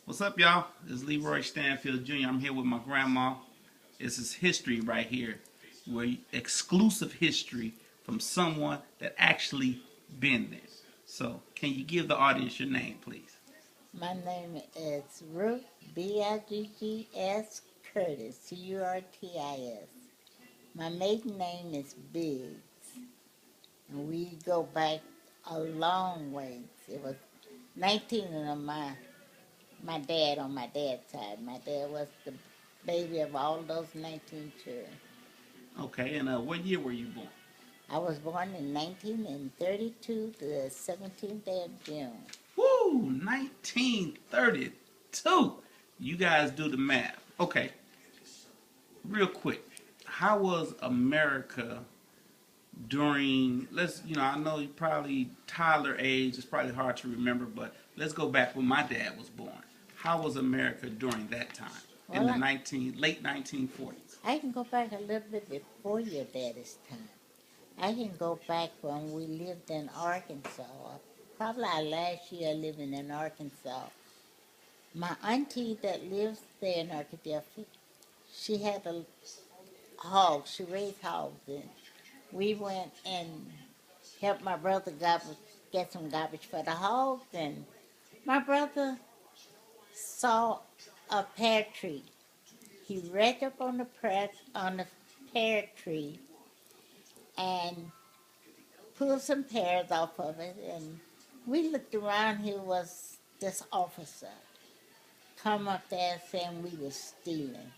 What's up, y'all? This is LeRoy Stanfield Jr. I'm here with my grandma. This is history right here. We're exclusive history from someone that actually been there. So, can you give the audience your name, please? My name is Ruth, Biggs Curtis, Curtis. My maiden name is Biggs, and we go back a long ways. It was 19 of my dad on my dad's side. My dad was the baby of all those 19 children. Okay, and what year were you born? I was born in 1932, the 17th day of June. Woo! 1932. You guys do the math. Okay, real quick. How was America during, I know you probably Tyler age, it's probably hard to remember, but let's go back when my dad was born. How was America during that time in Well, the late 1940s? I can go back a little bit before your daddy's time. I can go back when we lived in Arkansas. Probably our last year living in Arkansas. My auntie that lives there in Arkansas, she had a hog. She raised hogs, and we went and helped my brother get some garbage for the hogs. And my brother saw a pear tree. He read up on the pear tree and pulled some pears off of it, and we looked around. Here was this officer come up there saying we were stealing.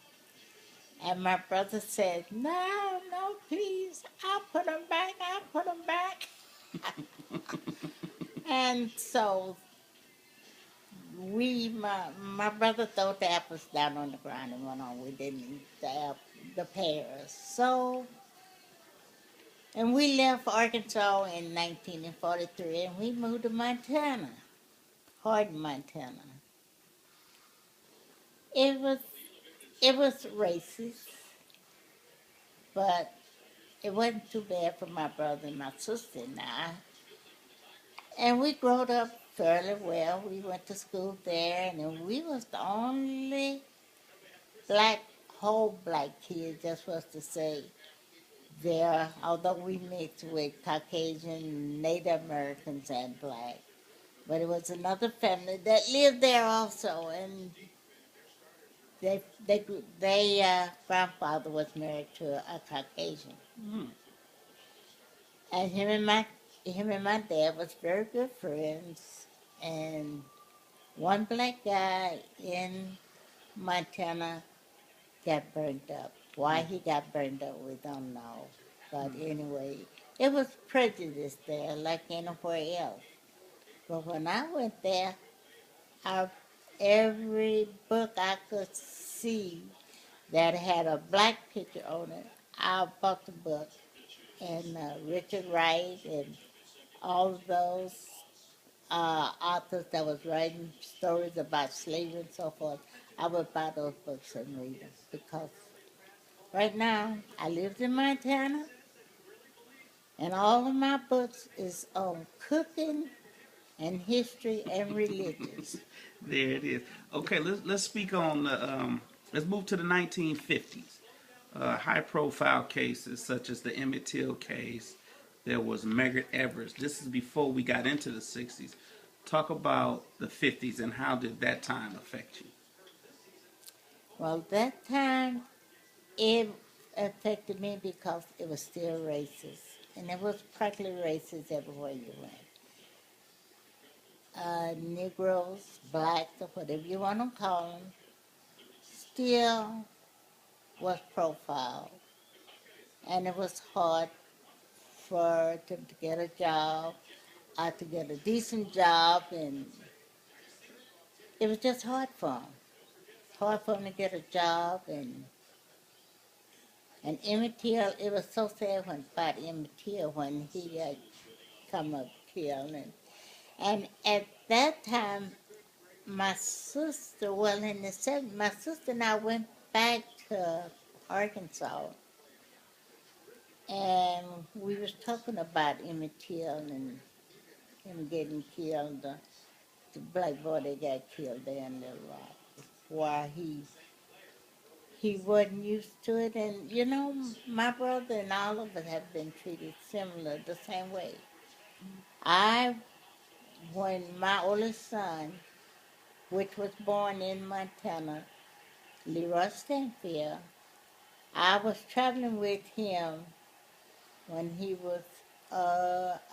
And my brother said, no, no, please, I'll put them back, I'll put them back. And so my brother threw the apples down on the ground and went on. We didn't eat the pears. So, and we left Arkansas in 1943 and we moved to Montana, Hardin, Montana. It was it was racist, but it wasn't too bad for my brother and my sister and I. And we growed up fairly well. We went to school there, and then we was the only black, whole black kid, just was to say, there, although we mixed with Caucasian, Native Americans, and black. But it was another family that lived there also, and they grandfather was married to a Caucasian, Mm. and him and my dad was very good friends. And one black guy in Montana got burned up. Why he got burned up, we don't know. But anyway, it was prejudice there, like anywhere else. But when I went there, I, every book I could see that had a black picture on it, I bought the book. And Richard Wright and all of those authors that was writing stories about slavery and so forth, I would buy those books and read them. Because right now, I live in Montana, and all of my books is on cooking and history and religions. There it is. Okay, let's speak on let's move to the 1950s. High profile cases such as the Emmett Till case. There was Medgar Evers. This is before we got into the 60s. Talk about the 50s and how did that time affect you? Well, that time, it affected me because it was still racist. And it was practically racist everywhere you went. Negroes, blacks, or whatever you want to call them, still was profiled. And it was hard for them to get a job, to get a decent job, and it was just hard for them. Hard for them to get a job, and Emmett Till, it was so sad about Emmett Till when he come up killed. And at that time, my sister, well, in the 70s, my sister and I went back to Arkansas, and we was talking about Emmett Till and him getting killed. the black boy that got killed there in Little Rock. Why he wasn't used to it, and you know, my brother and all of us have been treated similar, the same way. I, when my oldest son, which was born in Montana, LeRoy Stanfield, I was traveling with him when he was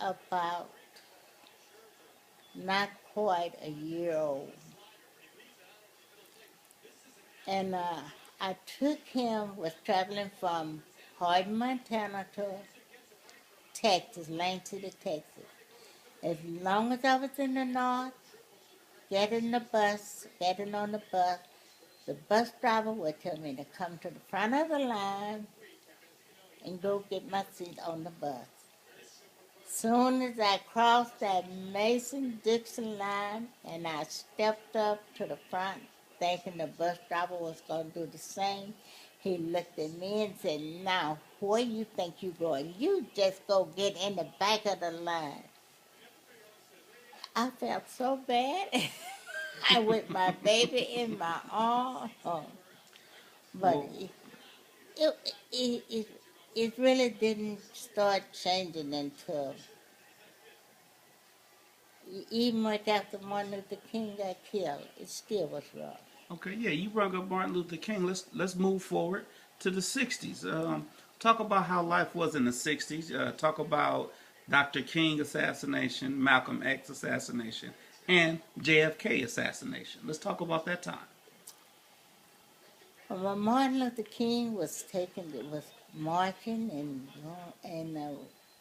about not quite a year old. And I took him, was traveling from Hardin, Montana to Texas, Lane City, Texas. As long as I was in the north, getting on the bus driver would tell me to come to the front of the line and go get my seat on the bus. Soon as I crossed that Mason-Dixon line and I stepped up to the front thinking the bus driver was going to do the same, he looked at me and said, "Now, where you think you going? You just go get in the back of the line." I felt so bad. I with my baby in my arms. But Well, it really didn't start changing until even right after Martin Luther King got killed. It still was rough. okay, yeah, you brought up Martin Luther King. Let's move forward to the '60s. Talk about how life was in the '60s. Talk about Dr. King assassination, Malcolm X assassination, and JFK assassination. Let's talk about that time. When Martin Luther King was taken, it was marching and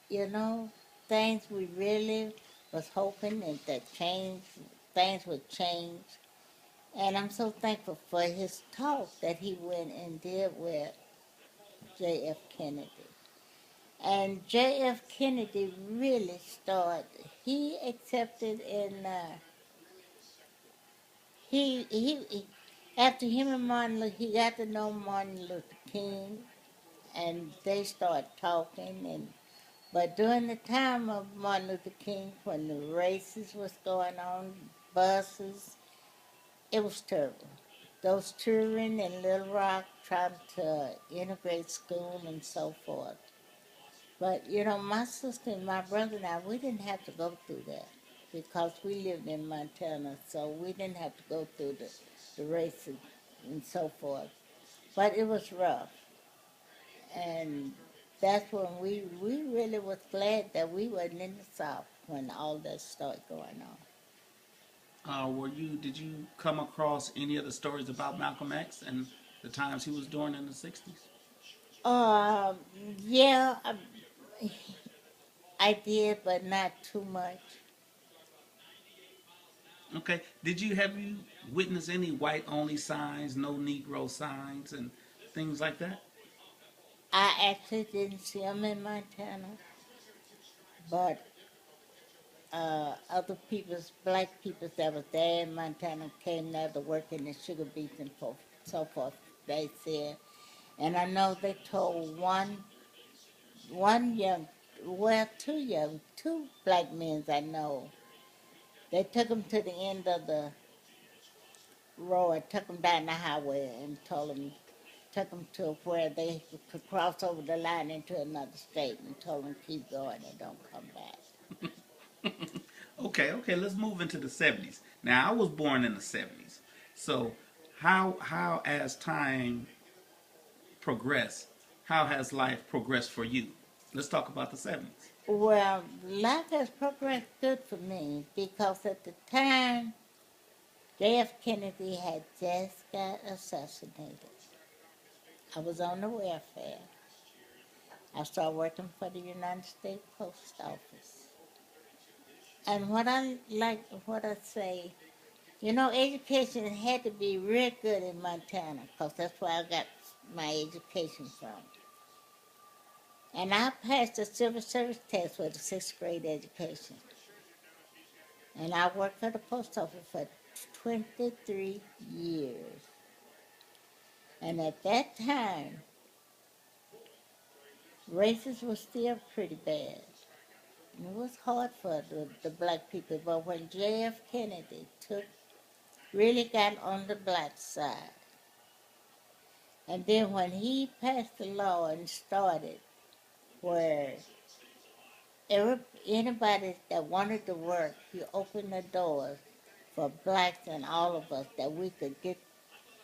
you know, things we really was hoping that things would change. And I'm so thankful for his talk that he went and did with J.F. Kennedy. And J.F. Kennedy really started. He accepted and he after him and he got to know Martin Luther King, and they started talking. And but during the time of Martin Luther King, when the races was going on, buses, it was terrible. Those children in Little Rock trying to integrate school and so forth. But you know, my sister and my brother and I, we didn't have to go through that because we lived in Montana, so we didn't have to go through the races and so forth. But it was rough, and that's when we really was glad that we wasn't in the South when all that started going on. Did you come across any of the stories about Malcolm X and the times he was doing in the '60s? Um, yeah, I did, but not too much. Okay. Have you witnessed any white only signs, no Negro signs, and things like that? I actually didn't see them in Montana, but other people's, black people that was there in Montana came there to work in the sugar beets and so forth, they said. And I know they told one young, well, two black men I know, they took them to the end of the road, took them down the highway and took them to where they could cross over the line into another state and told them keep going and don't come back. Okay, let's move into the '70s. Now, I was born in the '70s, so how as time progressed, how has life progressed for you? Let's talk about the '70s. Well, life has progressed good for me because at the time J.F. Kennedy had just got assassinated. I was on the welfare. I started working for the United States Post Office. And what I say, you know, education had to be real good in Montana because that's where I got my education from. And I passed the civil service test with a sixth grade education. And I worked for the post office for 23 years. And at that time, races were still pretty bad. It was hard for the black people, but when J.F. Kennedy really got on the black side, and then when he passed the law and started where anybody that wanted to work, he opened the doors for blacks and all of us that we could get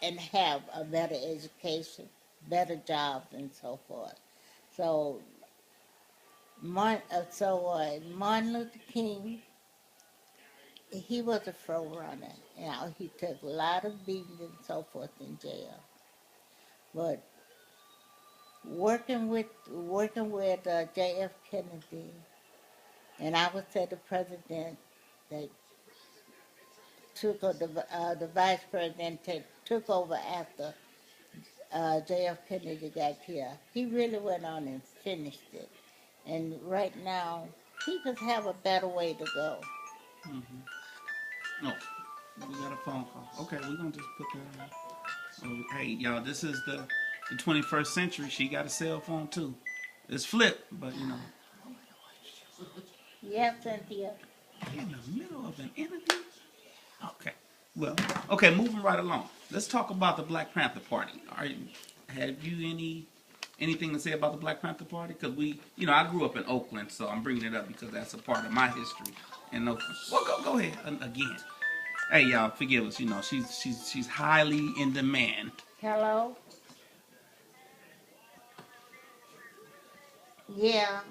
and have a better education, better jobs, and so forth. So, Martin Luther King, he was a front runner. You know, he took a lot of beatings and so forth in jail. But working with J.F. Kennedy, and I would say the president that the vice president took over after J.F. Kennedy got killed. He really went on and finished it. And right now, people have a better way to go. Oh, we got a phone call. Okay, we're gonna just put that on. Oh, hey, y'all, this is the 21st century. She got a cell phone too. It's flipped, but you know. Yeah, Cynthia. In the middle of an interview? Okay. Well, okay, moving right along. Let's talk about the Black Panther Party. Have you anything to say about the Black Panther Party? Because I grew up in Oakland, so I'm bringing it up because that's a part of my history in Oakland. Well, go ahead again. Hey, y'all, forgive us. She's highly in demand. Hello? Yeah.